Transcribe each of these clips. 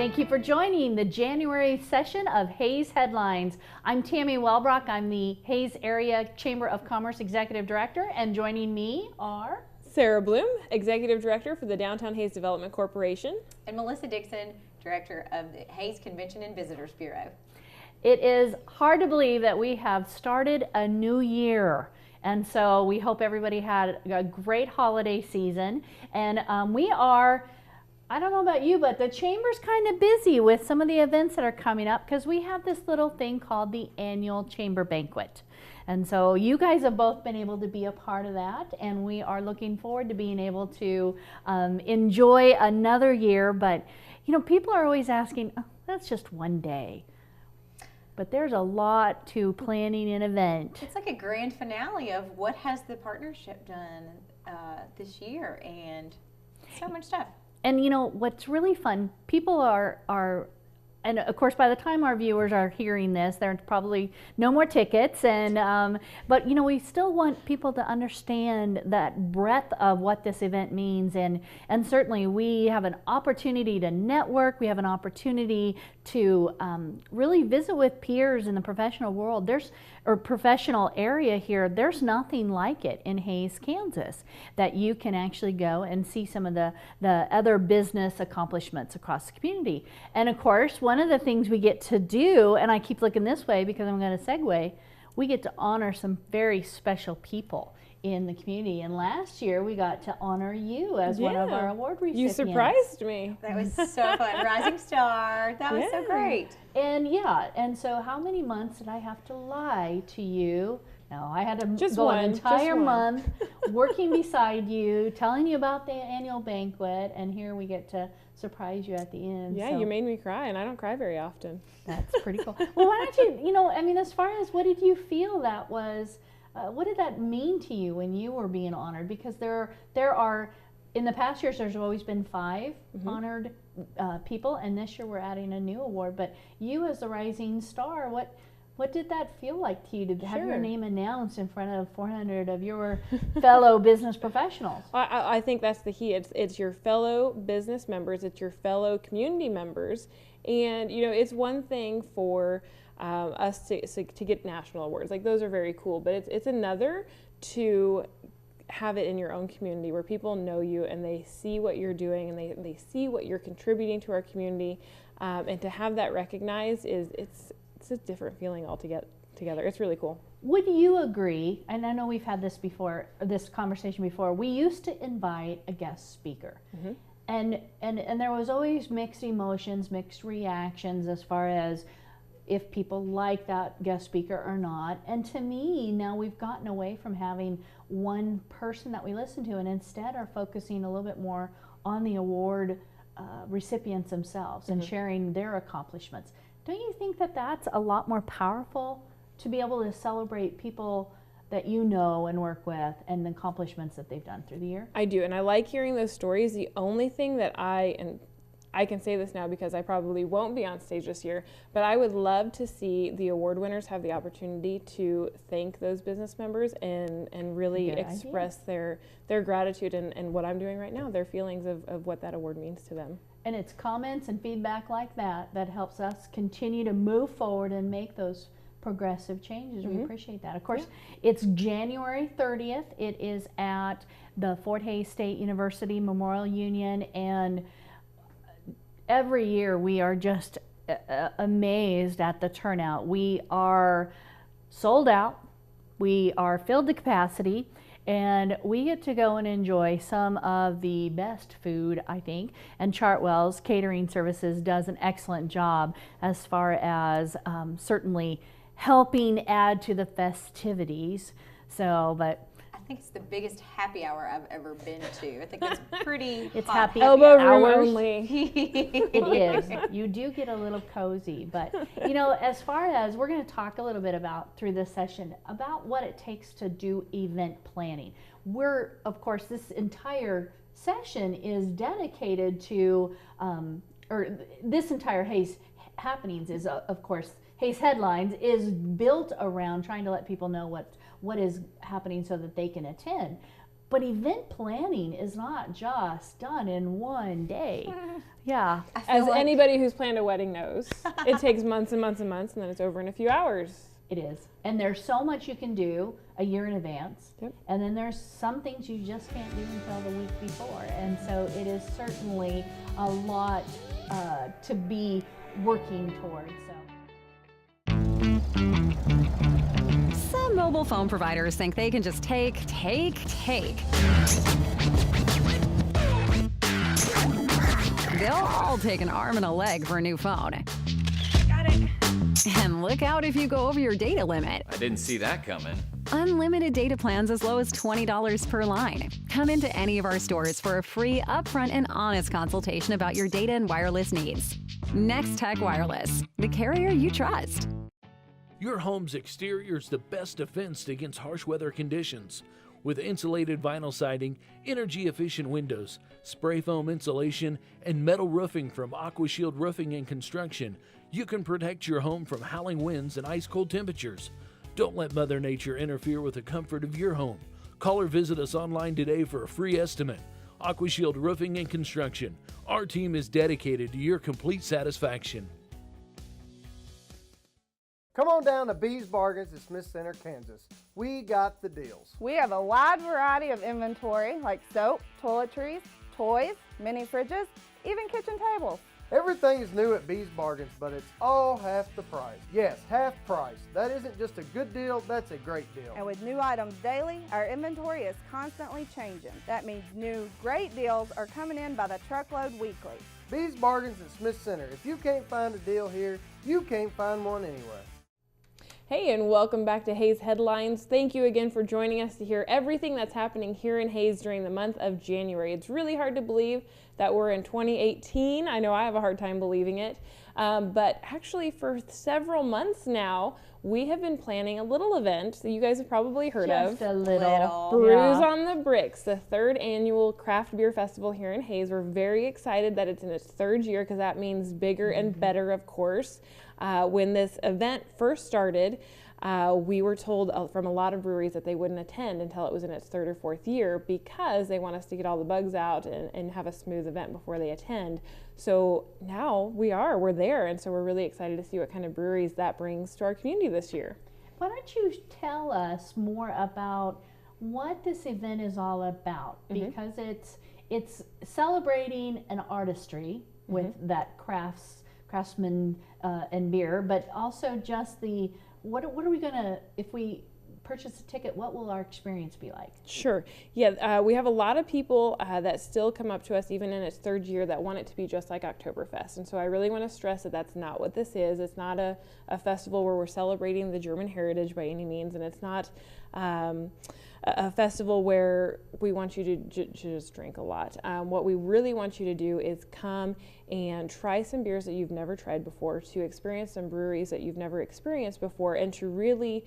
Thank you for joining the January session of Hayes Headlines. I'm Tammy Wellbrock. I'm the Hayes Area Chamber of Commerce Executive Director, and joining me are Sara Bloom, Executive Director for the Downtown Hayes Development Corporation. And Melissa Dixon, Director of the Hayes Convention and Visitors Bureau. It is hard to believe that we have started a new year. And so we hope everybody had a great holiday season. And we are, I don't know about you, but the Chamber's kind of busy with some of the events that are coming up because we have this little thing called the annual Chamber Banquet. And so you guys have both been able to be a part of that, and we are looking forward to being able to enjoy another year. But, you know, people are always asking, oh, that's just one day. But there's a lot to planning an event. It's like a grand finale of what has the partnership done this year, and so much stuff. And you know, what's really fun, people are, and of course by the time our viewers are hearing this, there's probably no more tickets, and but you know, we still want people to understand that breadth of what this event means, and certainly we have an opportunity to network, we have an opportunity to really visit with peers in the professional world. Or professional area here, there's nothing like it in Hayes, Kansas, that you can actually go and see some of the other business accomplishments across the community. And of course, one of the things we get to do, and I keep looking this way because I'm going to segue, we get to honor some very special people in the community. And last year we got to honor you as one of our award recipients. You surprised me. That was so fun. Rising Star. That was so great. And yeah, and so how many months did I have to lie to you? No, I had to go an entire month working beside you, telling you about the annual banquet, and here we get to surprise you at the end. Yeah, so you made me cry, and I don't cry very often. That's pretty cool. Well, why don't you, you know, I mean, as far as what did you feel that was, what did that mean to you when you were being honored? Because there are, in the past years, there's always been 5 honored people, and this year we're adding a new award. But you, as the Rising Star, what did that feel like to you to have your name announced in front of 400 of your fellow business professionals? I think that's the key. It's your fellow business members, it's your fellow community members, and you know, it's one thing for us to get national awards, like those are very cool, but it's another to have it in your own community where people know you and they see what you're doing and they see what you're contributing to our community, and to have that recognized it's a different feeling altogether. It's really cool. Would you agree, and I know we've had this conversation before, we used to invite a guest speaker, and there was always mixed emotions, mixed reactions as far as if people like that guest speaker or not. And to me, now we've gotten away from having one person that we listen to and instead are focusing a little bit more on the award recipients themselves and sharing their accomplishments. Don't you think that that's a lot more powerful to be able to celebrate people that you know and work with and the accomplishments that they've done through the year? I do, and I like hearing those stories. The only thing that I can say this now because I probably won't be on stage this year, but I would love to see the award winners have the opportunity to thank those business members and really express their gratitude and what I'm doing right now, their feelings of what that award means to them. And it's comments and feedback like that that helps us continue to move forward and make those progressive changes. We appreciate that. Of course, it's January 30th. It is at the Fort Hays State University Memorial Union, and every year we are just amazed at the turnout. We are sold out, we are filled to capacity, and we get to go and enjoy some of the best food, I think, and Chartwell's Catering Services does an excellent job as far as certainly helping add to the festivities. So, but I think it's the biggest happy hour I've ever been to. I think it's pretty it's hot. happy Elbow room hours. only. It is. You do get a little cozy, but you know, as far as we're going to talk a little bit about through this session about what it takes to do event planning. We're, of course, this entire session is dedicated to, or this entire Hayes Happenings is, of course, Hayes Headlines is built around trying to let people know what is happening so that they can attend. But event planning is not just done in one day. Yeah. As anybody who's planned a wedding knows, it takes months and months and months, and then it's over in a few hours. It is. And there's so much you can do a year in advance. Yep. And then there's some things you just can't do until the week before. And so it is certainly a lot to be working towards. Some mobile phone providers think they can just take. They'll all take an arm and a leg for a new phone. Got it. And look out if you go over your data limit. I didn't see that coming. Unlimited data plans as low as $20 per line. Come into any of our stores for a free, upfront, and honest consultation about your data and wireless needs. Nex-Tech Wireless, the carrier you trust. Your home's exterior is the best defense against harsh weather conditions. With insulated vinyl siding, energy-efficient windows, spray foam insulation, and metal roofing from AquaShield Roofing and Construction, you can protect your home from howling winds and ice-cold temperatures. Don't let Mother Nature interfere with the comfort of your home. Call or visit us online today for a free estimate. AquaShield Roofing and Construction. Our team is dedicated to your complete satisfaction. Come on down to Bees Bargains at Smith Center, Kansas. We got the deals. We have a wide variety of inventory like soap, toiletries, toys, mini fridges, even kitchen tables. Everything is new at Bees Bargains, but it's all half the price. Yes, half price. That isn't just a good deal, that's a great deal. And with new items daily, our inventory is constantly changing. That means new great deals are coming in by the truckload weekly. Bees Bargains at Smith Center. If you can't find a deal here, you can't find one anywhere. Hey, and welcome back to Hayes Headlines. Thank you again for joining us to hear everything that's happening here in Hayes during the month of January. It's really hard to believe that we're in 2018. I know I have a hard time believing it. But actually for several months now, we have been planning a little event that you guys have probably heard of. Just a little. Brews on the Bricks, the third annual craft beer festival here in Hayes. We're very excited that it's in its third year because that means bigger and better, of course. When this event first started, we were told from a lot of breweries that they wouldn't attend until it was in its third or fourth year because they want us to get all the bugs out and have a smooth event before they attend. So now we're there, and so we're really excited to see what kind of breweries that brings to our community this year. Why don't you tell us more about what this event is all about? Because it's celebrating an artistry with that craftsman and beer, but also just what are we gonna, if we purchase a ticket, what will our experience be like? Sure. Yeah, we have a lot of people that still come up to us even in its third year that want it to be just like Oktoberfest. And so I really want to stress that that's not what this is. It's not a festival where we're celebrating the German heritage by any means, and it's not a festival where we want you to just drink a lot. What we really want you to do is come and try some beers that you've never tried before, to experience some breweries that you've never experienced before, and to really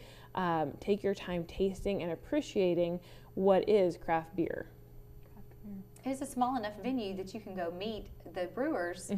take your time tasting and appreciating what is craft beer. It's a small enough venue that you can go meet the brewers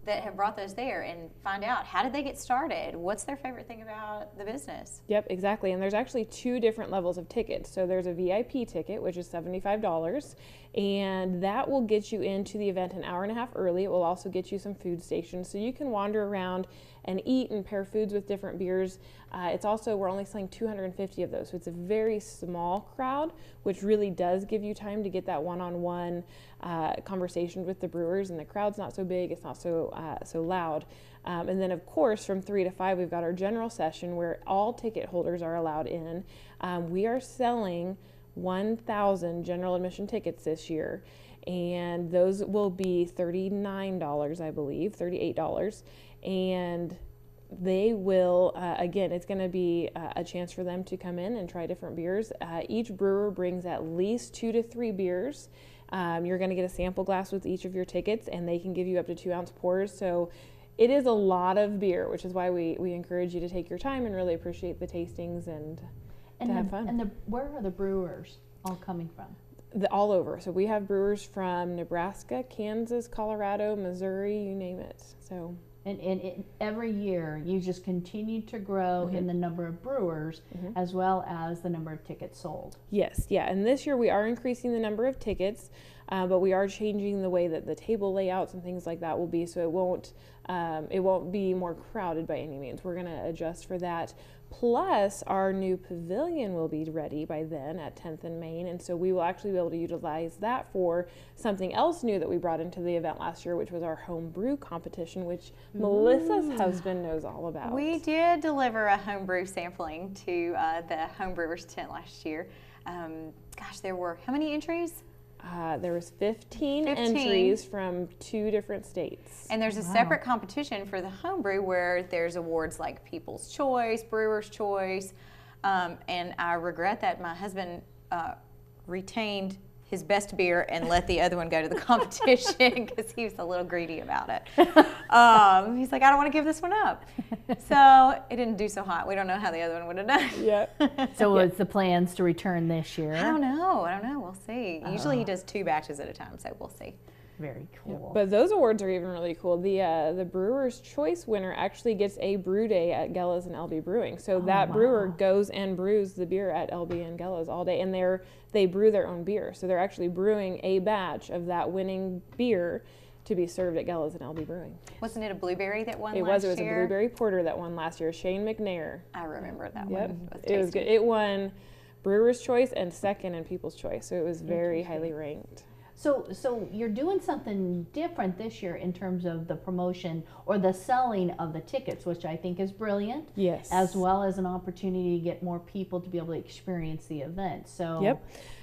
that have brought those there and find out how did they get started, what's their favorite thing about the business. Yep, exactly. And there's actually two different levels of tickets. So there's a VIP ticket, which is $75, and that will get you into the event an hour and a half early. It will also get you some food stations so you can wander around and eat and pair foods with different beers. It's also, we're only selling 250 of those, so it's a very small crowd, which really does give you time to get that one-on-one conversation with the brewers, and the crowd's not so big, it's not so loud. And then of course from 3 to 5 we've got our general session where all ticket holders are allowed in. We are selling 1,000 general admission tickets this year, and those will be $39, I believe, $38. And they will, again, it's going to be a chance for them to come in and try different beers. Each brewer brings at least 2 to 3 beers. You're going to get a sample glass with each of your tickets, and they can give you up to 2-ounce pours. So it is a lot of beer, which is why we encourage you to take your time and really appreciate the tastings and to have fun. And where are the brewers all coming from? All over. So we have brewers from Nebraska, Kansas, Colorado, Missouri, you name it. So And every year you just continue to grow in the number of brewers as well as the number of tickets sold. Yes, yeah, and this year we are increasing the number of tickets, but we are changing the way that the table layouts and things like that will be, so it won't be more crowded by any means. We're going to adjust for that. Plus, our new pavilion will be ready by then at 10th and Main, and so we will actually be able to utilize that for something else new that we brought into the event last year, which was our home brew competition, which Melissa's husband knows all about. We did deliver a homebrew sampling to the homebrewers tent last year. Gosh, there were how many entries? There was 15 entries from 2 different states. And there's a separate competition for the homebrew where there's awards like People's Choice, Brewer's Choice, and I regret that my husband retained his best beer and let the other one go to the competition because he was a little greedy about it. He's like, I don't want to give this one up. So it didn't do so hot. We don't know how the other one would have done. Yeah. So what's the plans to return this year? I don't know. We'll see. Usually he does 2 batches at a time, so we'll see. Very cool. But those awards are even really cool. The Brewer's Choice winner actually gets a brew day at Gella's and LB Brewing. So that brewer goes and brews the beer at LB and Gella's all day, and they brew their own beer. So they're actually brewing a batch of that winning beer to be served at Gella's and LB Brewing. Wasn't it a blueberry that won It last was year? a blueberry porter that won last year. Shane McNair. I remember that Yep. one. It was good. It won Brewer's Choice and second in People's Choice. So it was very highly ranked. So you're doing something different this year in terms of the promotion or the selling of the tickets, which I think is brilliant. Yes. As well as an opportunity to get more people to be able to experience the event. So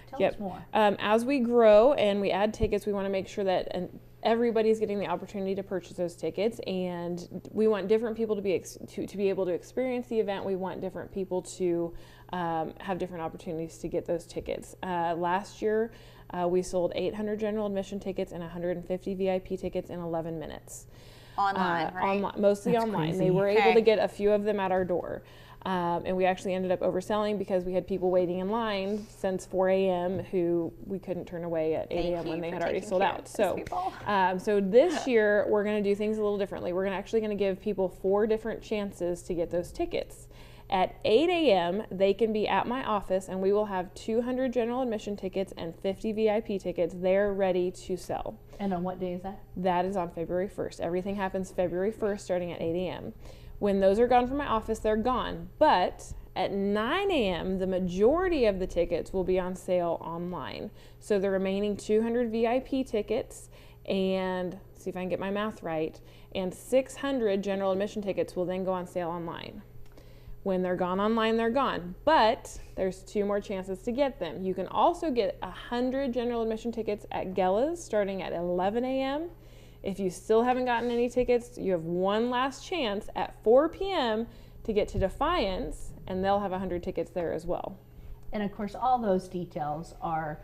tell us more. As we grow and we add tickets, we want to make sure that everybody's getting the opportunity to purchase those tickets, and we want different people to be able to experience the event. We want different people to have different opportunities to get those tickets. Last year, we sold 800 general admission tickets and 150 VIP tickets in 11 minutes. Online, right? Mostly That's online. crazy. They were able to get a few of them at our door. And we actually ended up overselling because we had people waiting in line since 4 a.m. who we couldn't turn away at 8 a.m. when they had already sold out. So this year we're going to do things a little differently. We're actually going to give people 4 different chances to get those tickets. At 8 a.m. they can be at my office, and we will have 200 general admission tickets and 50 VIP tickets there ready to sell. And on what day is that? That is on February 1st. Everything happens February 1st starting at 8 a.m. When those are gone from my office, they're gone. But at 9 a.m., the majority of the tickets will be on sale online. So the remaining 200 VIP tickets and, see if I can get my math right, and 600 general admission tickets will then go on sale online. When they're gone online, they're gone. But there's 2 more chances to get them. You can also get 100 general admission tickets at Gella's starting at 11 a.m. If you still haven't gotten any tickets, you have one last chance at 4 p.m. to get to Defiance, and they'll have 100 tickets there as well. And of course, all those details are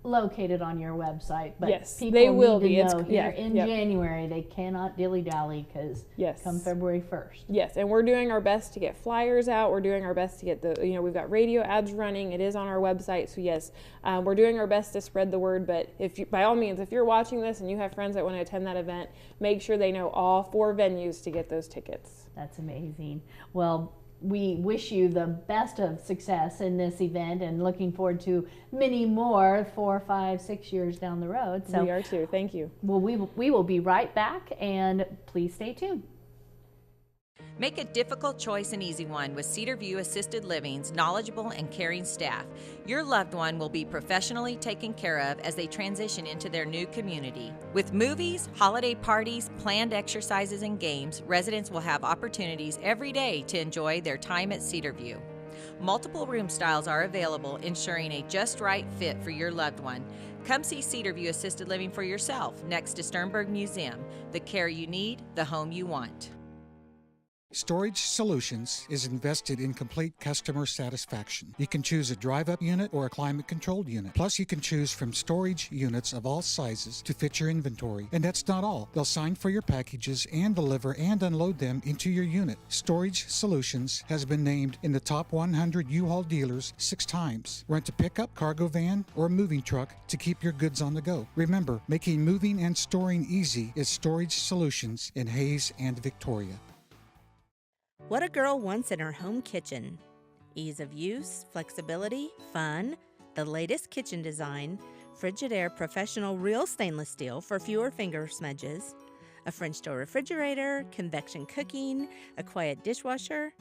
located on your website. But yes, people they will need be. to It's know here in January they cannot dilly-dally because come February 1st. Yes, and we're doing our best to get flyers out. We're doing our best to get we've got radio ads running. It is on our website. So yes, we're doing our best to spread the word. But by all means, if you're watching this and you have friends that want to attend that event, make sure they know all 4 venues to get those tickets. That's amazing. Well, we wish you the best of success in this event and looking forward to many more 4, 5, 6 years down the road. So we are too. Thank you. Well, we will be right back, and please stay tuned. Make a difficult choice an easy one with Cedar View Assisted Living's knowledgeable and caring staff. Your loved one will be professionally taken care of as they transition into their new community. With movies, holiday parties, planned exercises, and games, residents will have opportunities every day to enjoy their time at Cedar View. Multiple room styles are available, ensuring a just right fit for your loved one. Come see Cedar View Assisted Living for yourself next to Sternberg Museum. The care you need, the home you want. Storage Solutions is invested in complete customer satisfaction. You can choose a drive-up unit or a climate-controlled unit. Plus, you can choose from storage units of all sizes to fit your inventory. And that's not all. They'll sign for your packages and deliver and unload them into your unit. Storage Solutions has been named in the top 100 U-Haul dealers 6 times. Rent a pickup, cargo van, or a moving truck to keep your goods on the go. Remember, making moving and storing easy is Storage Solutions in Hayes and Victoria. What a girl wants in her home kitchen. Ease of use, flexibility, fun, the latest kitchen design, Frigidaire Professional Real Stainless Steel for fewer finger smudges, a French door refrigerator, convection cooking, a quiet dishwasher.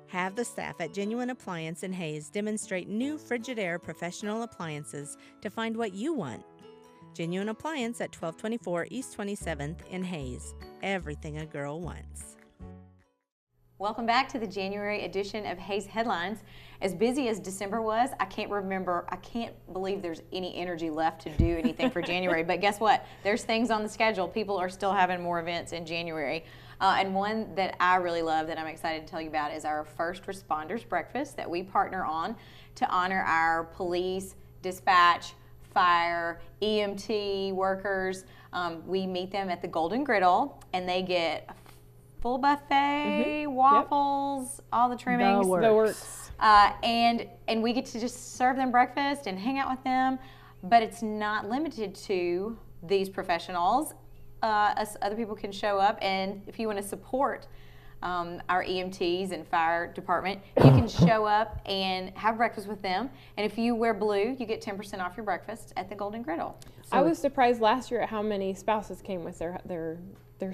Have the staff at Genuine Appliance in Hayes demonstrate new Frigidaire Professional appliances to find what you want. Genuine Appliance at 1224 East 27th in Hayes. Everything a girl wants. Welcome back to the January edition of Hayes Headlines. As busy as December was, I can't believe there's any energy left to do anything for January. But guess what? There's things on the schedule. People are still having more events in January. And one that I really love that I'm excited to tell you about is our First Responders Breakfast that we partner on to honor our police, dispatch, fire, EMT workers. We meet them at the Golden Griddle, and they get full buffet, waffles, all the trimmings. The works. And we get to just serve them breakfast and hang out with them. But it's not limited to these professionals. Other people can show up, and if you want to support our EMTs and fire department, you can show up and have breakfast with them. And if you wear blue, you get 10% off your breakfast at the Golden Griddle. So I was surprised last year at how many spouses came with their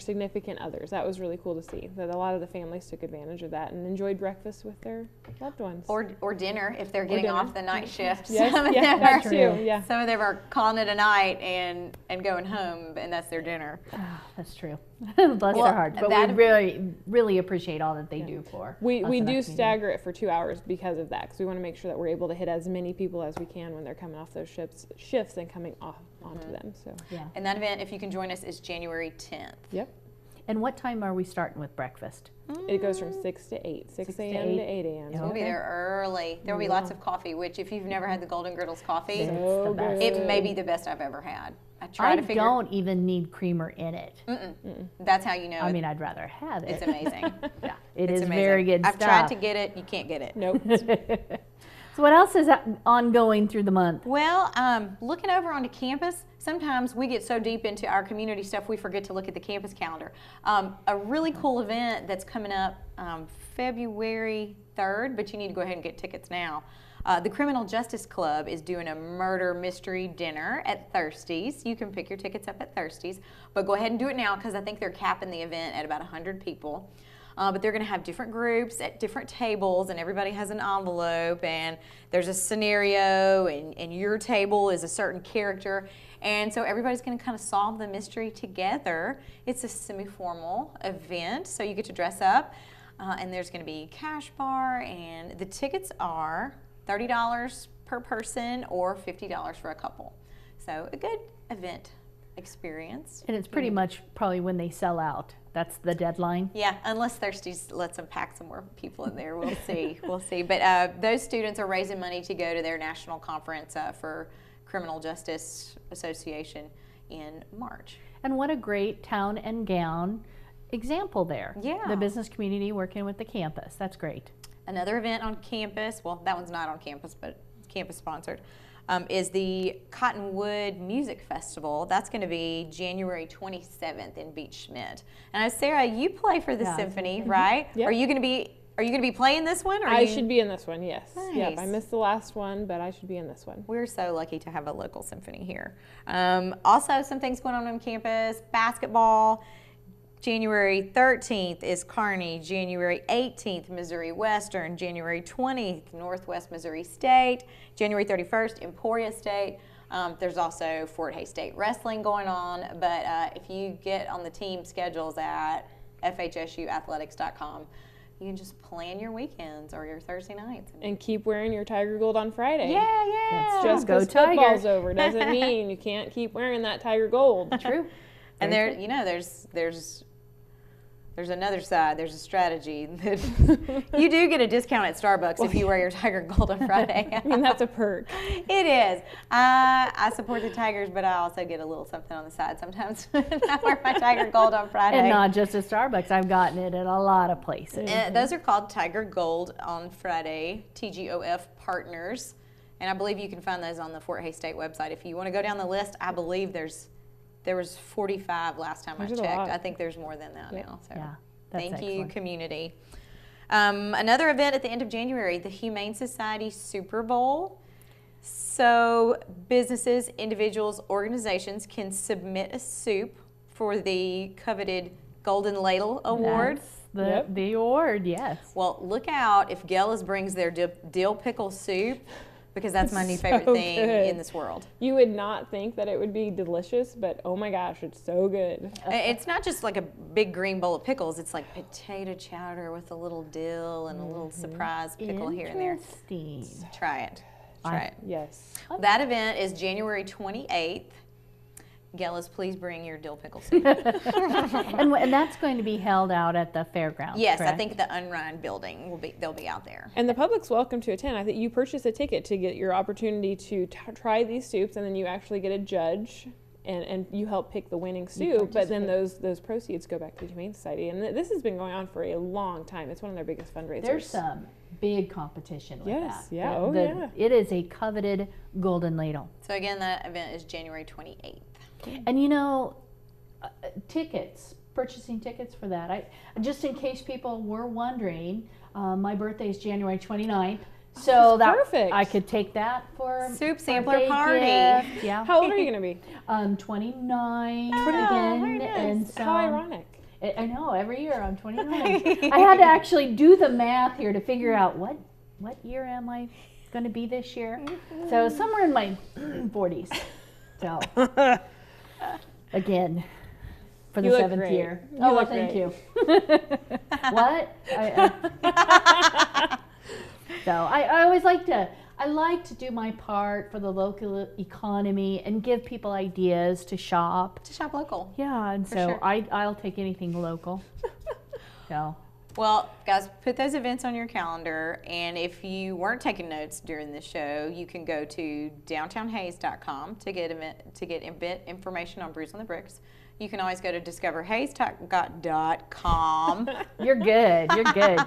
significant others. That was really cool to see, that a lot of the families took advantage of that and enjoyed breakfast with their loved ones. Or dinner if they're getting off the night shift. Yes, Some of yeah, them that's are, true. Yeah. Some of them are calling it a night and going home, and that's their dinner. Oh, that's true. Bless their hearts. But we really, really appreciate all that they do for We us in do our stagger it for 2 hours because of that, because we want to make sure that we're able to hit as many people as we can when they're coming off those shifts and coming off onto them. So And that event, if you can join us, is January 10th. Yep. And what time are we starting with breakfast? It goes from 6 to 8, 6 a.m. to 8 a.m. We'll be there early. There will be lots of coffee, which if you've never had the Golden Griddle's coffee, It's the best. it may be the best I've ever had. I don't even need creamer in it. That's how you know I mean, I'd rather have it. it's amazing. Yeah, it It's is amazing. very good I've stuff. tried to get it. You can't get it. Nope. So what else is ongoing through the month? Well, looking over onto campus, sometimes we get so deep into our community stuff we forget to look at the campus calendar. A really cool event that's coming up February 3rd, but you need to go ahead and get tickets now. The Criminal Justice Club is doing a murder mystery dinner at Thirsties. You can pick your tickets up at Thirsties, but go ahead and do it now because I think they're capping the event at about 100 people. But they're going to have different groups at different tables, and everybody has an envelope, and there's a scenario, and your table is a certain character. And so everybody's going to kind of solve the mystery together. It's a semi-formal event, so you get to dress up, and there's going to be cash bar, and the tickets are $30 per person or $50 for a couple. So a good event experience. And it's pretty much probably when they sell out. That's the deadline. Yeah, unless Thirsties lets them pack some more people in there. We'll see. We'll see. But those students are raising money to go to their national conference for Criminal Justice Association in March. And what a great town and gown example there. Yeah. The business community working with the campus. That's great. Another event on campus, well, that one's not on campus, but campus sponsored, is the Cottonwood Music Festival. That's going to be January 27th in Beach Schmidt. And Sarah, you play for the symphony, right? Yep. Are you going to be playing this one? Or I should be in this one, yes. Nice. Yep, I missed the last one, but I should be in this one. We're so lucky to have a local symphony here. Also, some things going on campus, basketball. January 13th is Kearney, January 18th, Missouri Western, January 20th, Northwest Missouri State, January 31st, Emporia State. There's also Fort Hays State Wrestling going on, but if you get on the team schedules at fhsuathletics.com, you can just plan your weekends or your Thursday nights. And keep wearing your Tiger Gold on Friday. Yeah. Just Go because Tigers. football's over doesn't mean you can't keep wearing that Tiger Gold. True. And there's there's another side. There's a strategy that you do get a discount at Starbucks if you wear your Tiger Gold on Friday. I mean, that's a perk. It is. I support the Tigers, but I also get a little something on the side sometimes when I wear my Tiger Gold on Friday. And not just at Starbucks. I've gotten it at a lot of places. Those are called Tiger Gold on Friday, TGOF partners. And I believe you can find those on the Fort Hays State website. If you want to go down the list, I believe there was 45 last time I checked. I think there's more than that now. So Yeah, that's thank you, excellent. community. Another event at the end of January, the Humane Society Super Bowl. So businesses, individuals, organizations can submit a soup for the coveted Golden Ladle Award. That's the award, yes. Well, look out if Gellas brings their dill pickle soup, because that's my new favorite So thing good. in this world. You would not think that it would be delicious, but oh my gosh, it's so good. It's not just like a big green bowl of pickles. It's like potato chowder with a little dill and a little surprise pickle here and there. Interesting. Try it. Try it. Yes. That event is January 28th. Gellas, please bring your dill pickle soup. And that's going to be held out at the fairgrounds, Yes, correct? I think the Unrun building they'll be out there. And the public's welcome to attend. I think you purchase a ticket to get your opportunity to try these soups, and then you actually get a judge, and you help pick the winning soup. But then those proceeds go back to the Humane Society. And this has been going on for a long time. It's one of their biggest fundraisers. There's some big competition with Yes, that. yeah, The- It is a coveted Golden Ladle. So again, that event is January 28th. And you know, tickets, purchasing tickets for that. Just in case people were wondering, my birthday is January 29th. So that perfect. I could take that for Soup sampler birthday party. gift. Yeah. How old are you going to be? 29 very again. nice. And so, How ironic. I know, every year I'm 29. I had to actually do the math here to figure out what year am I going to be this year. So somewhere in my 40s. So again, for the You look 7th great. year. You Oh, well, look thank great. you. What? So I always like to do my part for the local economy and give people ideas to shop. To shop local. Yeah, and so sure. I'll take anything local. So Well, guys, put those events on your calendar, and if you weren't taking notes during the show, you can go to downtownhays.com to get event information on Brews on the Bricks. You can always go to discoverhays.com you're good. You're good.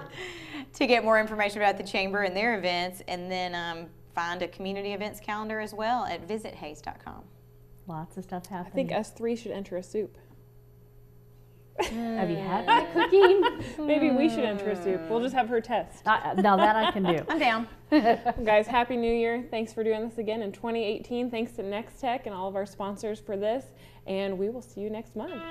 to get more information about the chamber and their events, and then find a community events calendar as well at visithays.com. Lots of stuff I happening. think us three should enter a soup. Have you had my cooking? Maybe we should enter a soup. We'll just have her test. Now that I can do. I'm down. Guys, Happy New Year. Thanks for doing this again in 2018. Thanks to Nex-Tech and all of our sponsors for this. And we will see you next month.